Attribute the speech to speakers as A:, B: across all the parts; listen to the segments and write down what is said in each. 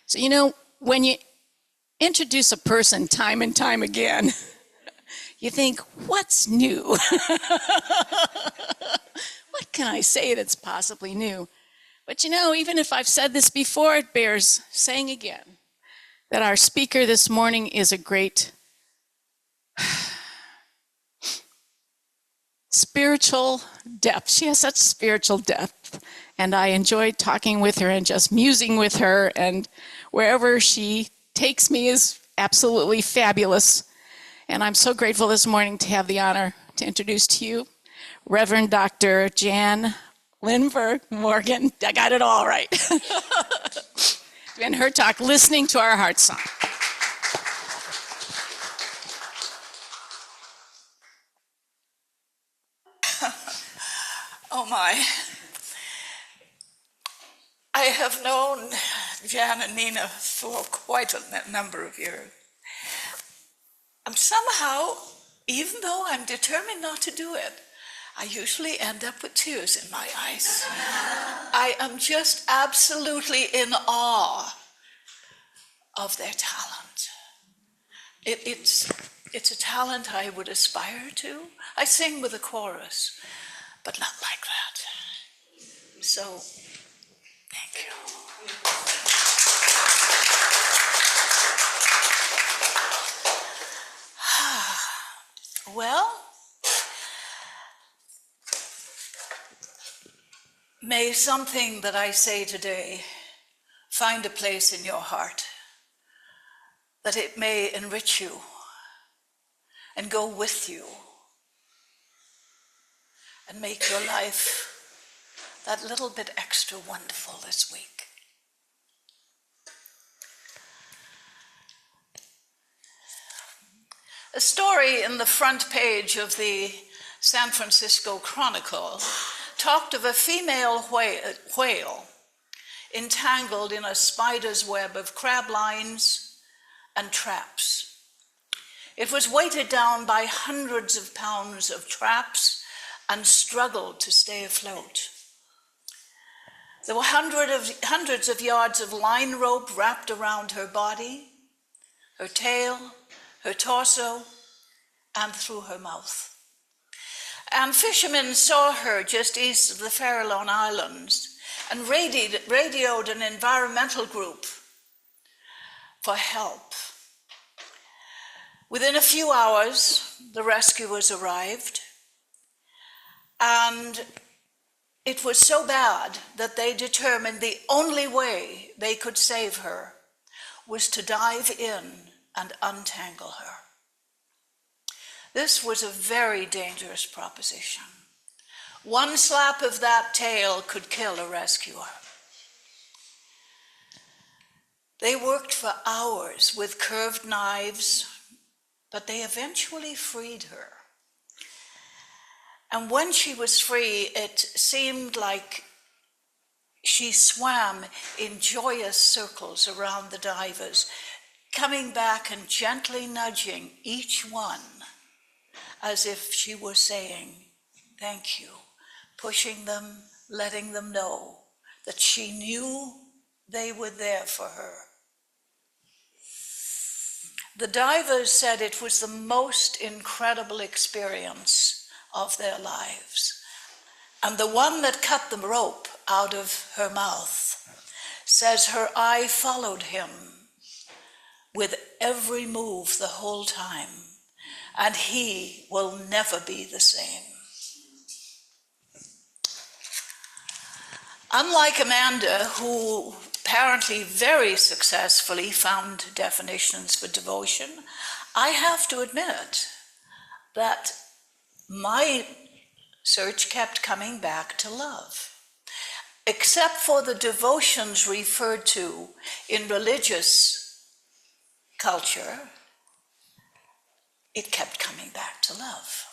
A: So, when you introduce a person time and time again, you think, what's new? What can I say that's possibly new? But even if I've said this before, it bears saying again that our speaker this morning is a great spiritual depth. She has such spiritual depth. And I enjoyed talking with her and just musing with her. And wherever she takes me is absolutely fabulous. And I'm so grateful this morning to have the honor to introduce to you Reverend Dr. Jan Limburg Morgan. I got it all right. And her talk, Listening to Our Heart Song.
B: Oh my. I have known Jan and Nina for quite a number of years. And somehow, even though I'm determined not to do it, I usually end up with tears in my eyes. I am just absolutely in awe of their talent. It's a talent I would aspire to. I sing with a chorus, but not like that. So, thank you. Well, may something that I say today find a place in your heart, that it may enrich you and go with you and make your life that little bit extra wonderful this week. A story in the front page of the San Francisco Chronicle talked of a female whale entangled in a spider's web of crab lines and traps. It was weighted down by hundreds of pounds of traps and struggled to stay afloat. There were hundreds of yards of line rope wrapped around her body, her tail, her torso, and through her mouth. And fishermen saw her just east of the Farallon Islands and radioed an environmental group for help. Within a few hours, the rescuers arrived, and it was so bad that they determined the only way they could save her was to dive in and untangle her. This was a very dangerous proposition. One slap of that tail could kill a rescuer. They worked for hours with curved knives, but they eventually freed her. And when she was free, it seemed like she swam in joyous circles around the divers, coming back and gently nudging each one as if she were saying, thank you, pushing them, letting them know that she knew they were there for her. The divers said it was the most incredible experience of their lives. And the one that cut the rope out of her mouth says her eye followed him with every move the whole time, and he will never be the same. Unlike Amanda, who apparently very successfully found definitions for devotion, I have to admit that my search kept coming back to love. Except for the devotions referred to in religious culture, it kept coming back to love.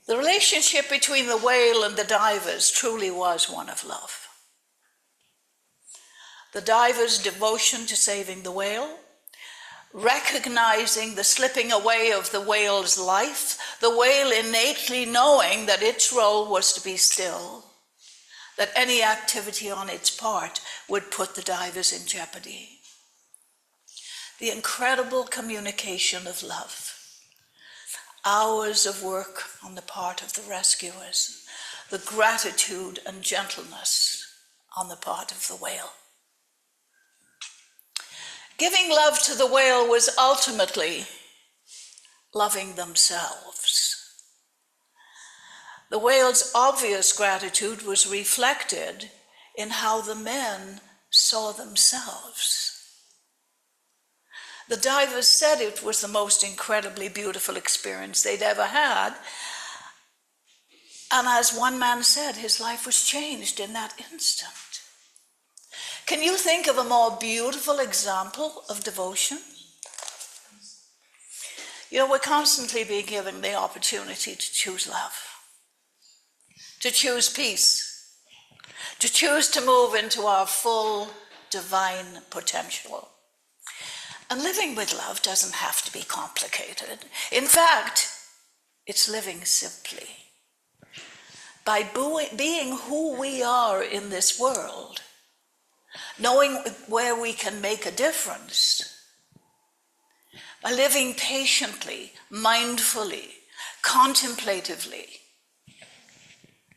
B: The relationship between the whale and the divers truly was one of love. The diver's devotion to saving the whale, recognizing the slipping away of the whale's life, the whale innately knowing that its role was to be still, that any activity on its part would put the divers in jeopardy. The incredible communication of love, hours of work on the part of the rescuers, the gratitude and gentleness on the part of the whale. Giving love to the whale was ultimately loving themselves. The whale's obvious gratitude was reflected in how the men saw themselves. The divers said it was the most incredibly beautiful experience they'd ever had. And as one man said, his life was changed in that instant. Can you think of a more beautiful example of devotion? You know, we're constantly being given the opportunity to choose love, to choose peace, to choose to move into our full divine potential. And living with love doesn't have to be complicated. In fact, it's living simply. By being who we are in this world, knowing where we can make a difference, by living patiently, mindfully, contemplatively,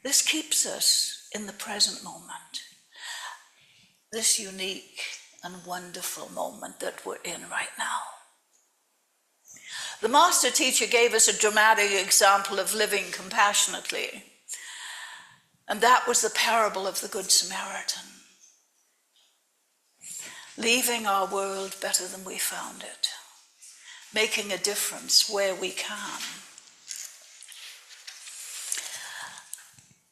B: this keeps us in the present moment, this unique and wonderful moment that we're in right now. The master teacher gave us a dramatic example of living compassionately, and that was the parable of the Good Samaritan. Leaving our world better than we found it, making a difference where we can.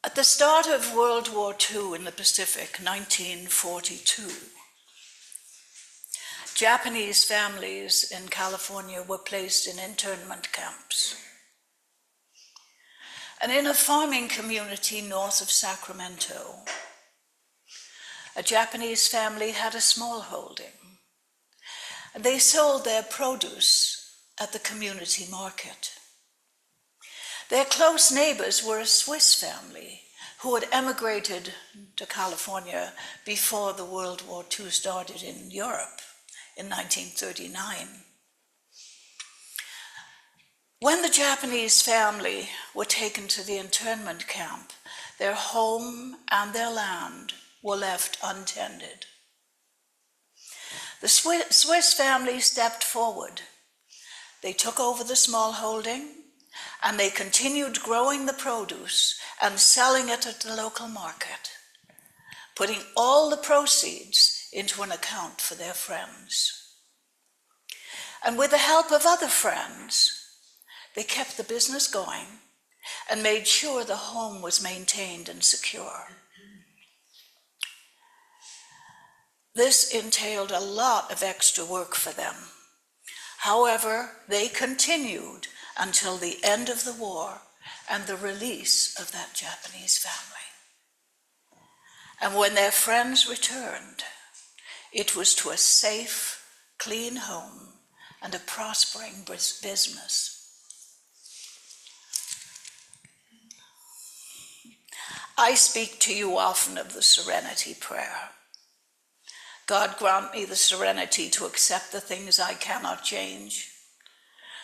B: At the start of World War II in the Pacific, 1942, Japanese families in California were placed in internment camps. And in a farming community north of Sacramento, a Japanese family had a small holding. And they sold their produce at the community market. Their close neighbors were a Swiss family who had emigrated to California before the World War II started in Europe in 1939. When the Japanese family were taken to the internment camp, their home and their land were left untended. The Swiss family stepped forward. They took over the small holding, and they continued growing the produce and selling it at the local market, putting all the proceeds into an account for their friends. And with the help of other friends, they kept the business going and made sure the home was maintained and secure. This entailed a lot of extra work for them. However, they continued until the end of the war and the release of that Japanese family. And when their friends returned, it was to a safe, clean home and a prospering business. I speak to you often of the serenity prayer. God grant me the serenity to accept the things I cannot change,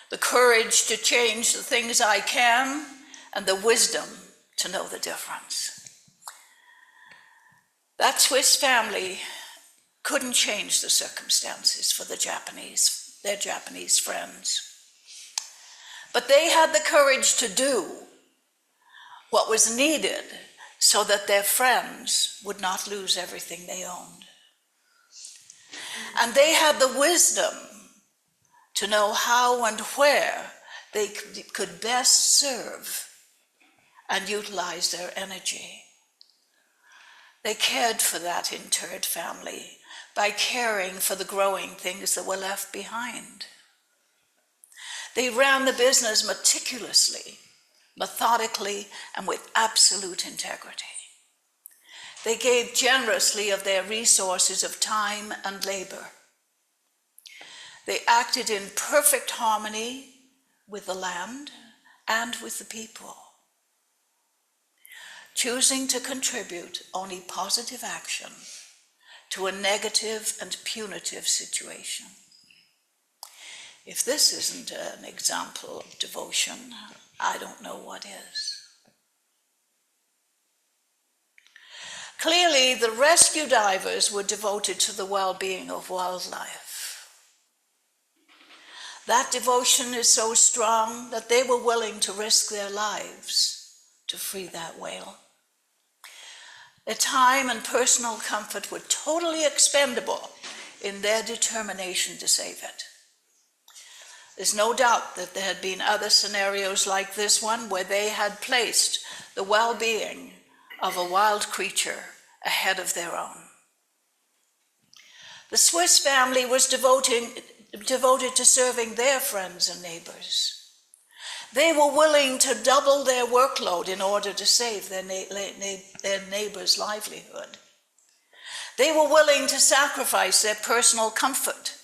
B: the courage to change the things I can, and the wisdom to know the difference. That Swiss family couldn't change the circumstances for their Japanese friends. But they had the courage to do what was needed so that their friends would not lose everything they owned. And they had the wisdom to know how and where they could best serve and utilize their energy. They cared for that interred family by caring for the growing things that were left behind. They ran the business meticulously, methodically, and with absolute integrity. They gave generously of their resources of time and labor. They acted in perfect harmony with the land and with the people. choosing to contribute only positive action to a negative and punitive situation. If this isn't an example of devotion, I don't know what is. Clearly, the rescue divers were devoted to the well-being of wildlife. That devotion is so strong that they were willing to risk their lives to free that whale. Their time and personal comfort were totally expendable in their determination to save it. There's no doubt that there had been other scenarios like this one where they had placed the well-being of a wild creature ahead of their own. The Swiss family was devoted to serving their friends and neighbors. They were willing to double their workload in order to save their neighbor's livelihood. They were willing to sacrifice their personal comfort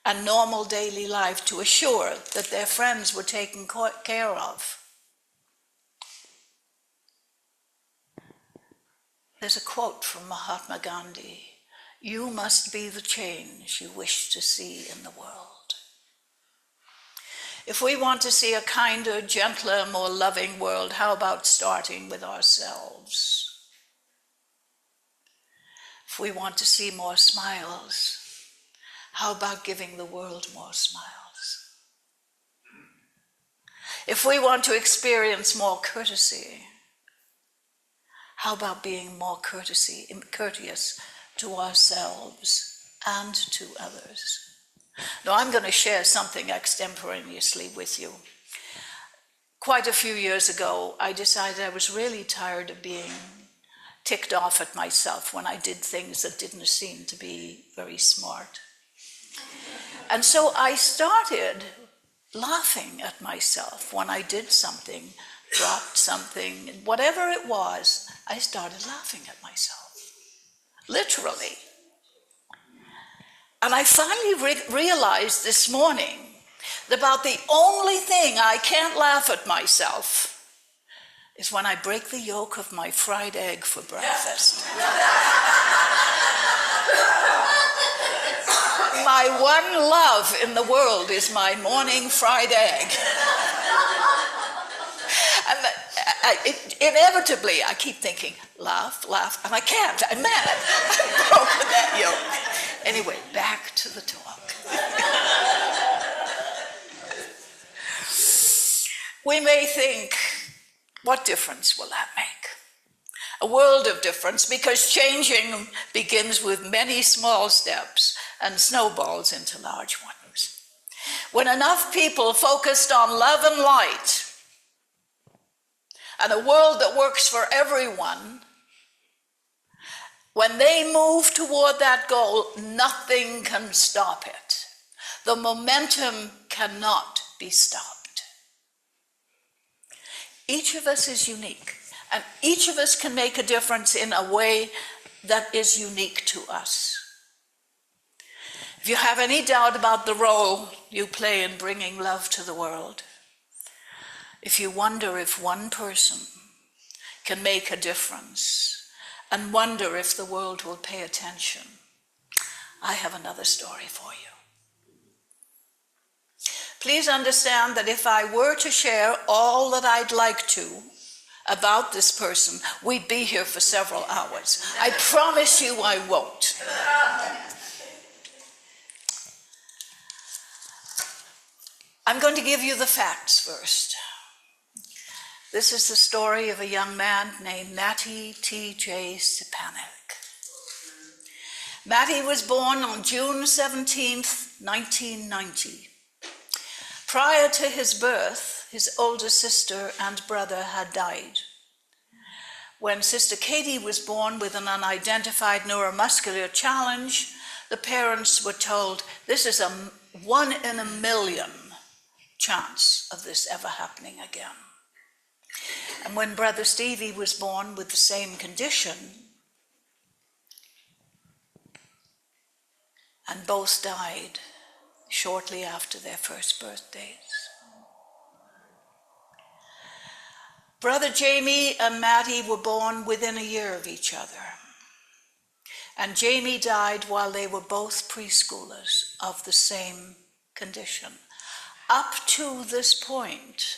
B: and normal daily life to assure that their friends were taken care of. There's a quote from Mahatma Gandhi: "You must be the change you wish to see in the world." If we want to see a kinder, gentler, more loving world, how about starting with ourselves? If we want to see more smiles, how about giving the world more smiles? If we want to experience more courtesy, how about being more courteous to ourselves and to others? Now, I'm going to share something extemporaneously with you. Quite a few years ago, I decided I was really tired of being ticked off at myself when I did things that didn't seem to be very smart. And so I started laughing at myself when I did something, dropped something, whatever it was, I started laughing at myself, literally. And I finally realized this morning that about the only thing I can't laugh at myself is when I break the yolk of my fried egg for breakfast. My one love in the world is my morning fried egg. And inevitably, I keep thinking, laugh, and I can't. I'm mad. I've broken that yolk. Anyway, back to the talk. We may think, what difference will that make? A world of difference, because changing begins with many small steps and snowballs into large ones. When enough people focused on love and light and a world that works for everyone, when they move toward that goal, nothing can stop it. The momentum cannot be stopped. Each of us is unique, and each of us can make a difference in a way that is unique to us. If you have any doubt about the role you play in bringing love to the world, if you wonder if one person can make a difference, and wonder if the world will pay attention, I have another story for you. Please understand that if I were to share all that I'd like to about this person, we'd be here for several hours. I promise you I won't. I'm going to give you the facts first. This is the story of a young man named Matty T.J. Stepanek. Matty was born on June 17th, 1990. Prior to his birth, his older sister and brother had died. When Sister Katie was born with an unidentified neuromuscular challenge, the parents were told, this is a 1 in a million chance of this ever happening again. And when Brother Stevie was born with the same condition, and both died shortly after their first birthdays. Brother Jamie and Mattie were born within a year of each other. And Jamie died while they were both preschoolers of the same condition. Up to this point,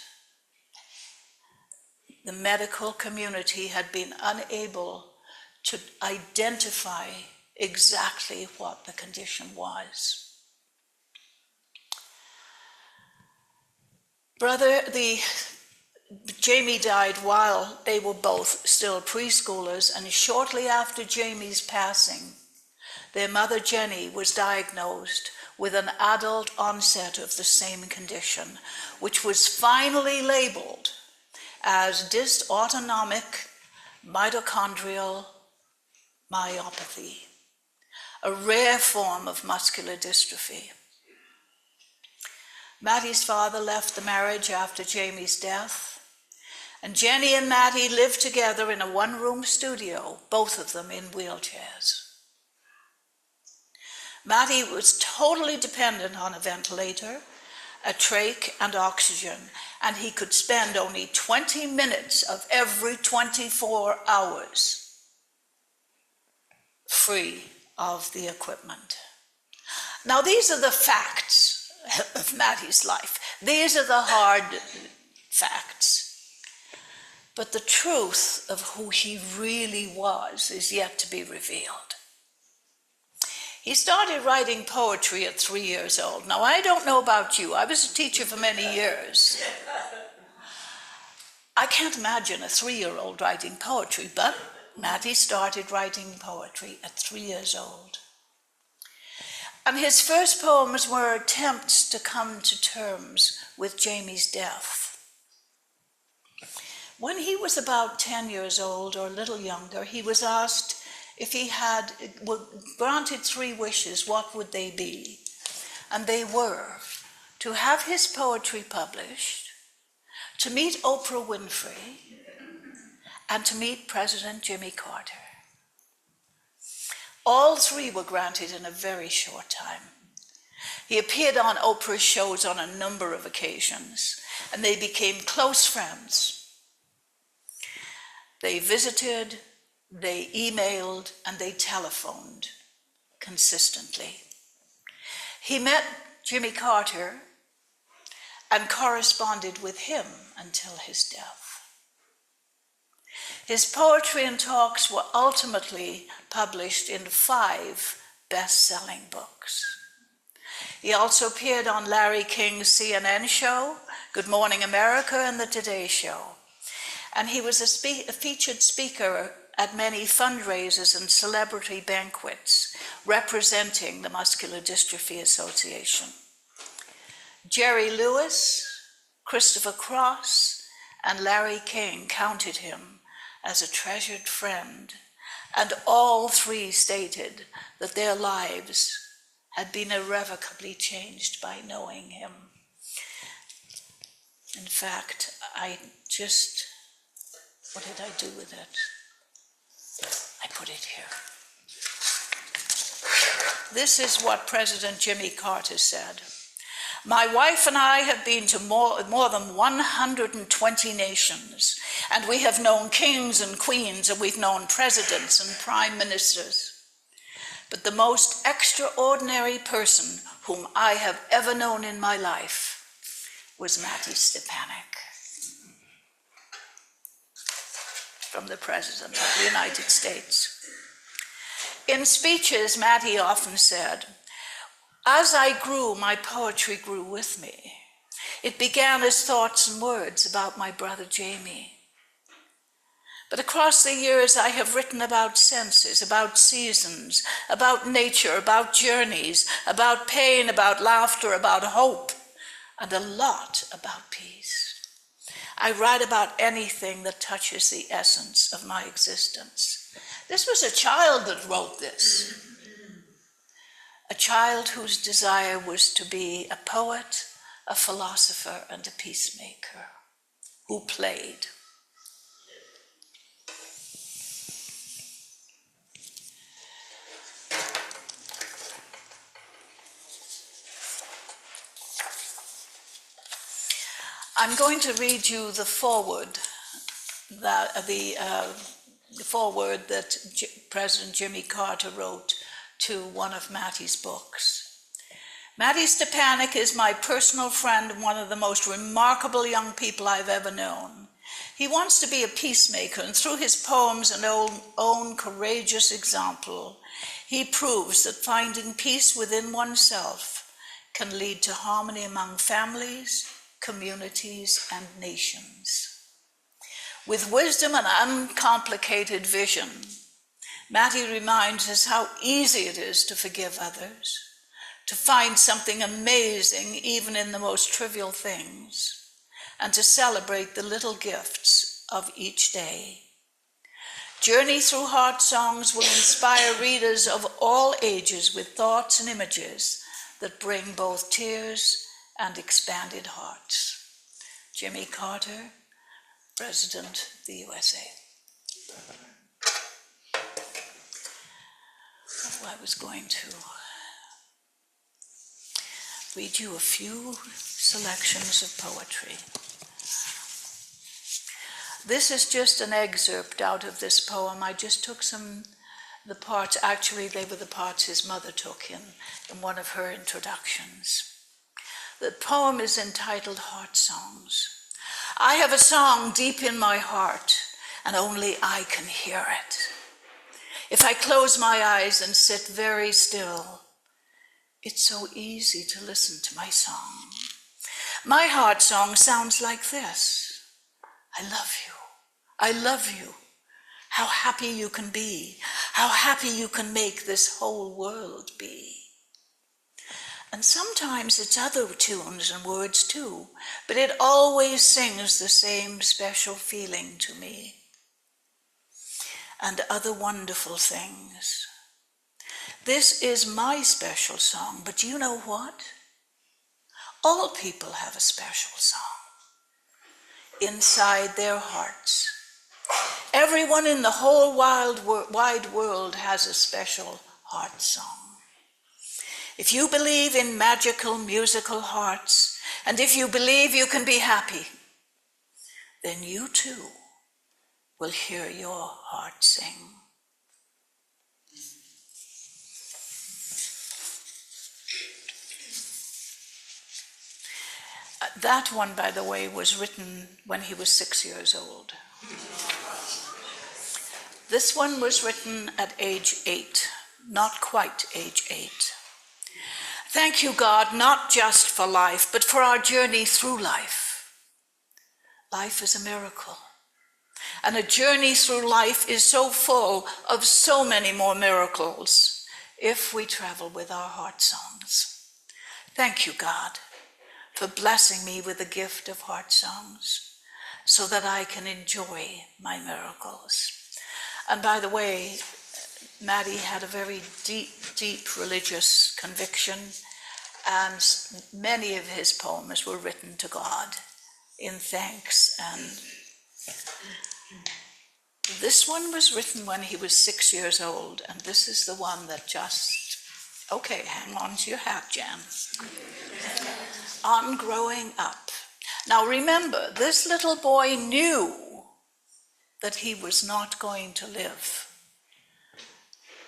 B: the medical community had been unable to identify exactly what the condition was. Jamie died while they were both still preschoolers, and shortly after Jamie's passing, their mother Jenny was diagnosed with an adult onset of the same condition, which was finally labeled as dysautonomic mitochondrial myopathy, a rare form of muscular dystrophy. Mattie's father left the marriage after Jamie's death, and Jenny and Mattie lived together in a one-room studio, both of them in wheelchairs. Mattie was totally dependent on a ventilator, a trach, and oxygen, and he could spend only 20 minutes of every 24 hours free of the equipment. Now, these are the facts of Mattie's life. These are the hard facts. But the truth of who he really was is yet to be revealed. He started writing poetry at 3 years old. Now, I don't know about you. I was a teacher for many years. I can't imagine a 3-year-old writing poetry, but Mattie started writing poetry at 3 years old. And his first poems were attempts to come to terms with Jamie's death. When he was about 10 years old or a little younger, he was asked if he had granted 3 wishes, what would they be? And they were to have his poetry published, to meet Oprah Winfrey, and to meet President Jimmy Carter. All 3 were granted in a very short time. He appeared on Oprah's shows on a number of occasions, and they became close friends. They visited, they emailed, and they telephoned consistently. He met Jimmy Carter and corresponded with him until his death. His poetry and talks were ultimately published in 5 best-selling books. He also appeared on Larry King's CNN show, Good Morning America, and the Today Show. And he was a featured speaker at many fundraisers and celebrity banquets representing the Muscular Dystrophy Association. Jerry Lewis, Christopher Cross, and Larry King counted him as a treasured friend, and all 3 stated that their lives had been irrevocably changed by knowing him. In fact, what did I do with it? I put it here. This is what President Jimmy Carter said. My wife and I have been to more than 120 nations, and we have known kings and queens, and we've known presidents and prime ministers. But the most extraordinary person whom I have ever known in my life was Mattie Stepanek. From the President of the United States. In speeches, Mattie often said, as I grew, my poetry grew with me. It began as thoughts and words about my brother Jamie. But across the years, I have written about senses, about seasons, about nature, about journeys, about pain, about laughter, about hope, and a lot about peace. I write about anything that touches the essence of my existence. This was a child that wrote this. A child whose desire was to be a poet, a philosopher, and a peacemaker, who played. I'm going to read you the foreword the foreword that President Jimmy Carter wrote to one of Matty's books. Matty Stepanek is my personal friend and one of the most remarkable young people I've ever known. He wants to be a peacemaker, and through his poems and own courageous example, he proves that finding peace within oneself can lead to harmony among families, communities, and nations. With wisdom and uncomplicated vision, Matty reminds us how easy it is to forgive others, to find something amazing even in the most trivial things, and to celebrate the little gifts of each day. Journey Through Heartsongs will inspire readers of all ages with thoughts and images that bring both tears and expanded hearts. Jimmy Carter, President of the USA. Oh, I was going to read you a few selections of poetry. This is just an excerpt out of this poem. I just took the parts, actually they were the parts his mother took in one of her introductions. The poem is entitled Heartsongs. I have a song deep in my heart, and only I can hear it. If I close my eyes and sit very still, it's so easy to listen to my song. My heart song sounds like this. I love you. I love you. How happy you can be. How happy you can make this whole world be. And sometimes it's other tunes and words too, but it always sings the same special feeling to me. And other wonderful things. This is my special song, but you know what? All people have a special song inside their hearts. Everyone in the whole wide world has a special heart song. If you believe in magical musical hearts, and if you believe you can be happy, then you too will hear your heart sing. That one, by the way, was written when he was 6 years old. This one was written at age 8, not quite age 8. Thank you, God, not just for life, but for our journey through life. Life is a miracle. And a journey through life is so full of so many more miracles if we travel with our heart songs. Thank you, God, for blessing me with the gift of heart songs so that I can enjoy my miracles. And by the way, Matty had a very deep, deep religious conviction, and many of his poems were written to God in thanks. And this one was written when he was 6 years old, and this is the one that just, okay, hang on to your hat, Jan. On growing up. Now remember, this little boy knew that he was not going to live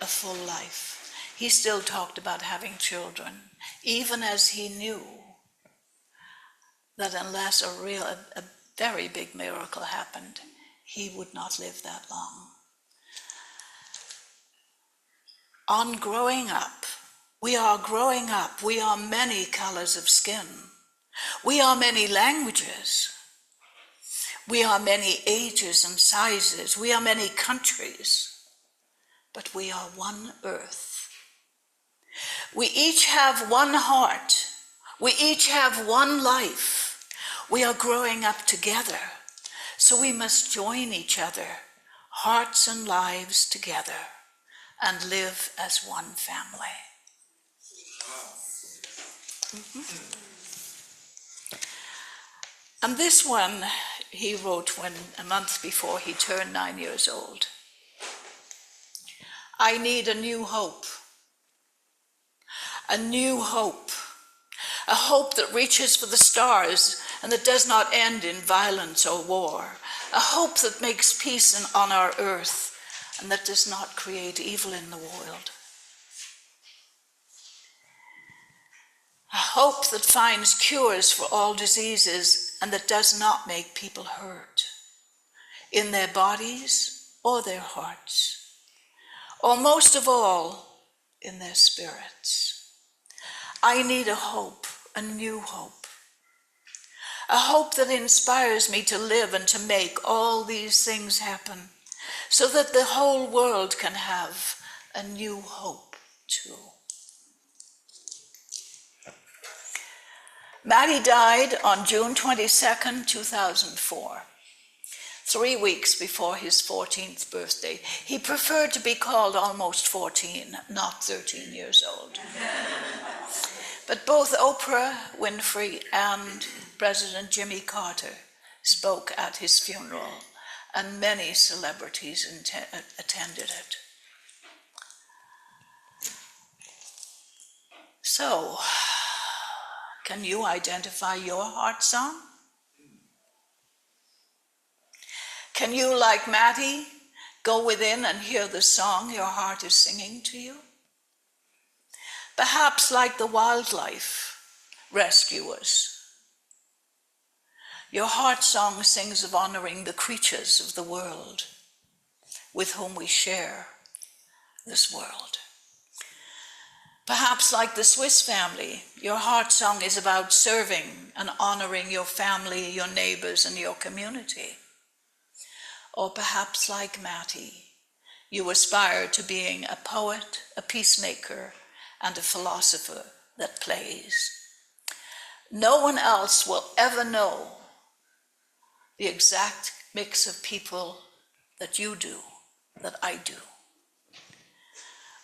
B: a full life. He still talked about having children, even as he knew that unless a very big miracle happened, he would not live that long. On growing up, we are growing up. We are many colors of skin. We are many languages. We are many ages and sizes. We are many countries. But we are one earth. We each have one heart. We each have one life. We are growing up together. So we must join each other, hearts and lives together, and live as one family. Mm-hmm. And this one he wrote a month before he turned 9 years old. I need a new hope. A new hope. A hope that reaches for the stars and that does not end in violence or war, a hope that makes peace on our earth and that does not create evil in the world. A hope that finds cures for all diseases and that does not make people hurt in their bodies or their hearts, or most of all, in their spirits. I need a hope, a new hope, a hope that inspires me to live and to make all these things happen so that the whole world can have a new hope too. Matty died on June 22nd, 2004, 3 weeks before his 14th birthday. He preferred to be called almost 14, not 13 years old. But both Oprah Winfrey and President Jimmy Carter spoke at his funeral, and many celebrities attended it. So, can you identify your heart song? Can you, like Matty, go within and hear the song your heart is singing to you? Perhaps like the wildlife rescuers, your heart song sings of honoring the creatures of the world with whom we share this world. Perhaps like the Swiss family, your heart song is about serving and honoring your family, your neighbors, and your community. Or perhaps like Matty, you aspire to being a poet, a peacemaker, and a philosopher that plays. No one else will ever know the exact mix of people that you do, that I do.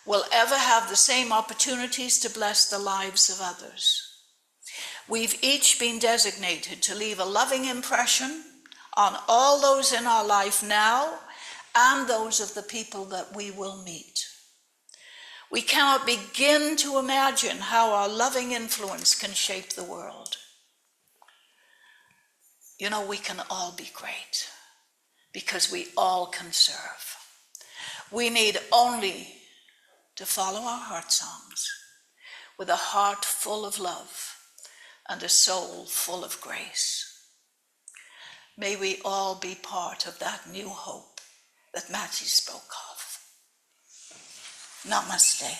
B: Will ever have the same opportunities to bless the lives of others. We've each been designated to leave a loving impression on all those in our life now and those of the people that we will meet. We cannot begin to imagine how our loving influence can shape the world. You know, we can all be great because we all can serve. We need only to follow our heart songs with a heart full of love and a soul full of grace. May we all be part of that new hope that Matthew spoke of. Namaste.